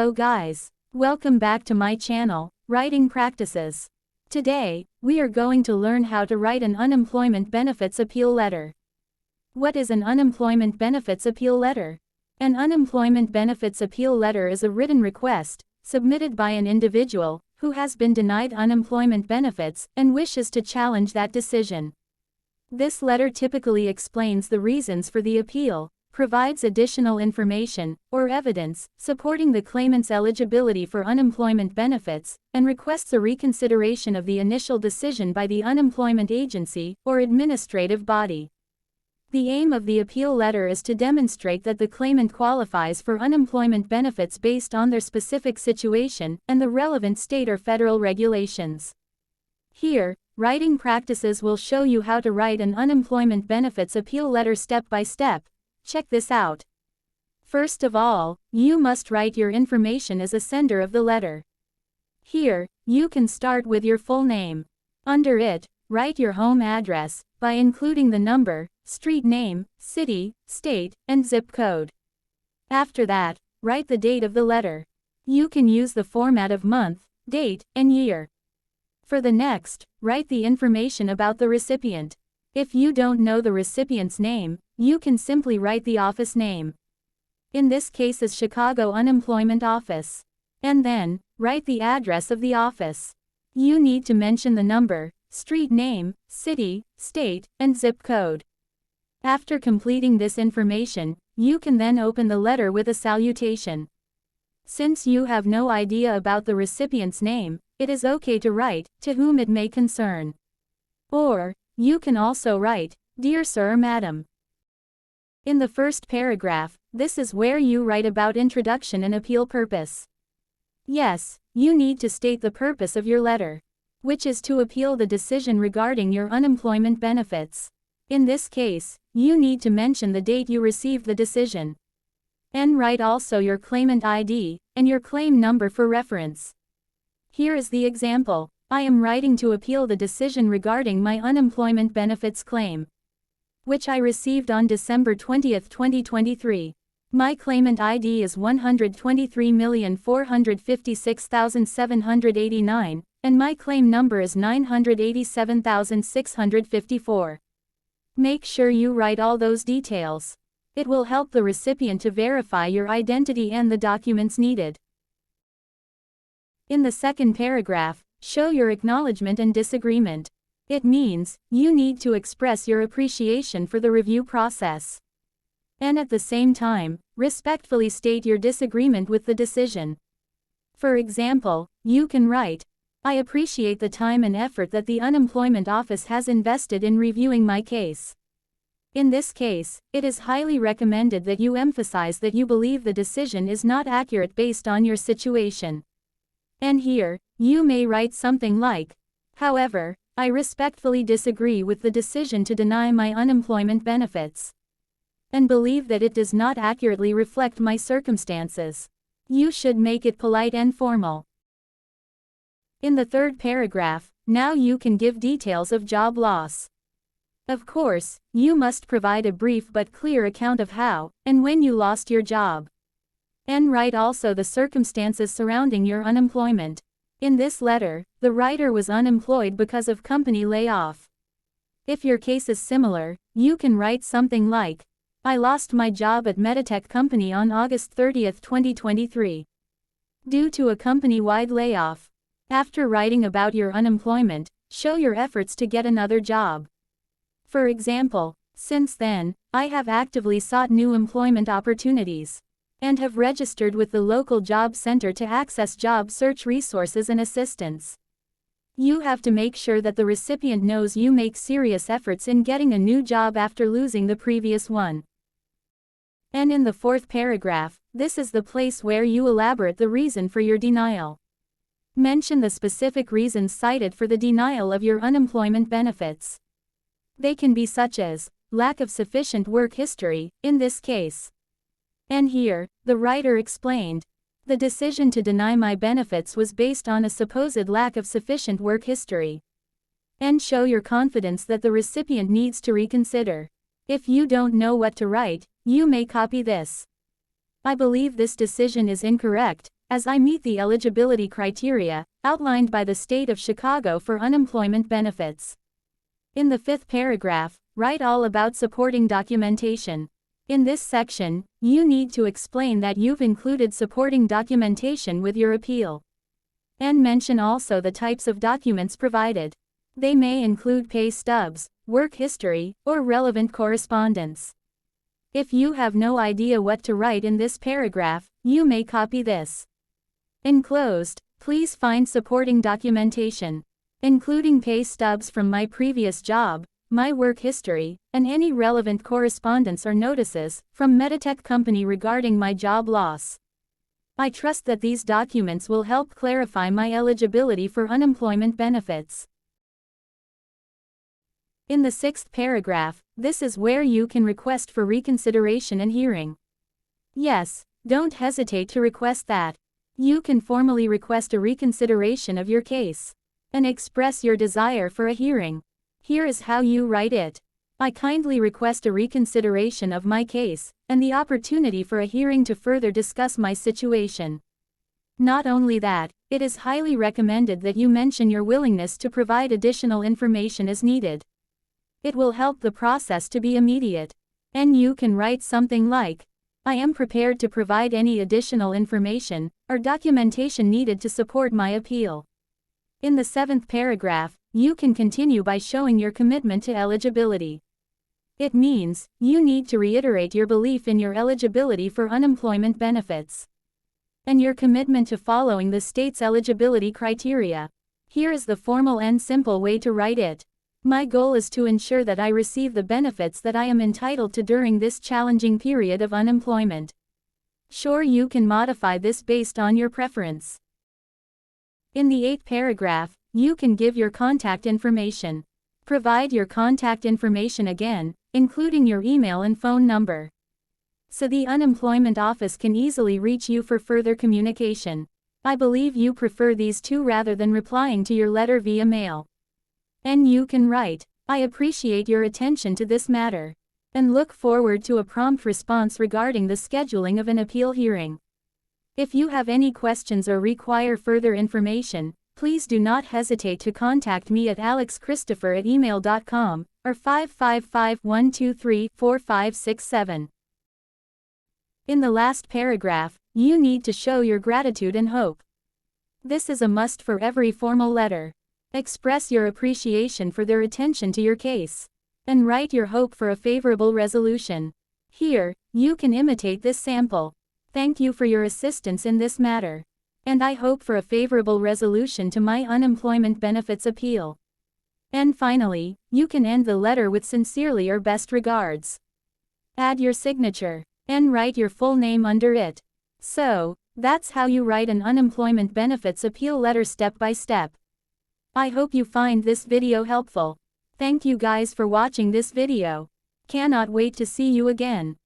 Hello guys. Welcome back to my channel, Writing Practices. Today, we are going to learn how to write an unemployment benefits appeal letter. What is an unemployment benefits appeal letter? An unemployment benefits appeal letter is a written request, submitted by an individual, who has been denied unemployment benefits, and wishes to challenge that decision. This letter typically explains the reasons for the appeal, provides additional information, or evidence, supporting the claimant's eligibility for unemployment benefits, and requests a reconsideration of the initial decision by the unemployment agency, or administrative body. The aim of the appeal letter is to demonstrate that the claimant qualifies for unemployment benefits based on their specific situation, and the relevant state or federal regulations. Here, Writing Practices will show you how to write an unemployment benefits appeal letter step by step. Check this out. First of all, you must write your information as a sender of the letter. Here, you can start with your full name. Under it, write your home address, by including the number, street name, city, state, and zip code. After that, write the date of the letter. You can use the format of month, date, and year. For the next, write the information about the recipient. If you don't know the recipient's name, you can simply write the office name. In this case is Chicago Unemployment Office. And then, write the address of the office. You need to mention the number, street name, city, state, and zip code. After completing this information, you can then open the letter with a salutation. Since you have no idea about the recipient's name, it is okay to write, "to whom it may concern." Or, you can also write, "Dear Sir or Madam." In the first paragraph, this is where you write about introduction and appeal purpose. Yes, you need to state the purpose of your letter, which is to appeal the decision regarding your unemployment benefits. In this case, you need to mention the date you received the decision. And write also your claimant ID, and your claim number for reference. Here is the example. I am writing to appeal the decision regarding my unemployment benefits claim, which I received on December 20, 2023. My claimant ID is 123,456,789, and my claim number is 987,654. Make sure you write all those details. It will help the recipient to verify your identity and the documents needed. In the second paragraph, show your acknowledgement and disagreement. It means, you need to express your appreciation for the review process. And at the same time, respectfully state your disagreement with the decision. For example, you can write, "I appreciate the time and effort that the unemployment office has invested in reviewing my case. In this case, it is highly recommended that you emphasize that you believe the decision is not accurate based on your situation." And here, you may write something like, "However, I respectfully disagree with the decision to deny my unemployment benefits, and believe that it does not accurately reflect my circumstances." You should make it polite and formal. In the third paragraph, now you can give details of job loss. Of course, you must provide a brief but clear account of how and when you lost your job. And write also the circumstances surrounding your unemployment. In this letter, the writer was unemployed because of company layoff. If your case is similar, you can write something like, "I lost my job at Meditech Company on August 30, 2023. Due to a company-wide layoff." After writing about your unemployment, show your efforts to get another job. For example, "Since then, I have actively sought new employment opportunities, and have registered with the local job center to access job search resources and assistance." You have to make sure that the recipient knows you make serious efforts in getting a new job after losing the previous one. And in the fourth paragraph, this is the place where you elaborate the reason for your denial. Mention the specific reasons cited for the denial of your unemployment benefits. They can be such as, lack of sufficient work history, in this case. And here, the writer explained, "The decision to deny my benefits was based on a supposed lack of sufficient work history." And show your confidence that the recipient needs to reconsider. If you don't know what to write, you may copy this. "I believe this decision is incorrect, as I meet the eligibility criteria outlined by the state of Chicago for unemployment benefits. In the 5th paragraph, write all about supporting documentation. In this section, you need to explain that you've included supporting documentation with your appeal. And mention also the types of documents provided. They may include pay stubs, work history, or relevant correspondence. If you have no idea what to write in this paragraph, you may copy this. Enclosed, please find supporting documentation, including pay stubs from my previous job, my work history, and any relevant correspondence or notices from Meditech Company regarding my job loss. I trust that these documents will help clarify my eligibility for unemployment benefits. In the 6th paragraph, this is where you can request for reconsideration and hearing. Yes, don't hesitate to request that. You can formally request a reconsideration of your case and express your desire for a hearing. Here is how you write it. I kindly request a reconsideration of my case, and the opportunity for a hearing to further discuss my situation. Not only that, it is highly recommended that you mention your willingness to provide additional information as needed. It will help the process to be immediate. And you can write something like, I am prepared to provide any additional information or documentation needed to support my appeal. In the 7th paragraph, you can continue by showing your commitment to eligibility. It means, you need to reiterate your belief in your eligibility for unemployment benefits and your commitment to following the state's eligibility criteria. Here is the formal and simple way to write it. My goal is to ensure that I receive the benefits that I am entitled to during this challenging period of unemployment. Sure, you can modify this based on your preference. In the 8th paragraph, you can give your contact information. Provide your contact information again, including your email and phone number, so the unemployment office can easily reach you for further communication. I believe you prefer these two rather than replying to your letter via mail. And you can write, I appreciate your attention to this matter, and look forward to a prompt response regarding the scheduling of an appeal hearing. If you have any questions or require further information, please do not hesitate to contact me at alexchristopher@email.com, or 555-123-4567. In the last paragraph, you need to show your gratitude and hope. This is a must for every formal letter. Express your appreciation for their attention to your case, and write your hope for a favorable resolution. Here, you can imitate this sample. Thank you for your assistance in this matter, and I hope for a favorable resolution to my unemployment benefits appeal. And finally, you can end the letter with sincerely or best regards. Add your signature, and write your full name under it. So, that's how you write an unemployment benefits appeal letter step by step. I hope you find this video helpful. Thank you guys for watching this video. Cannot wait to see you again.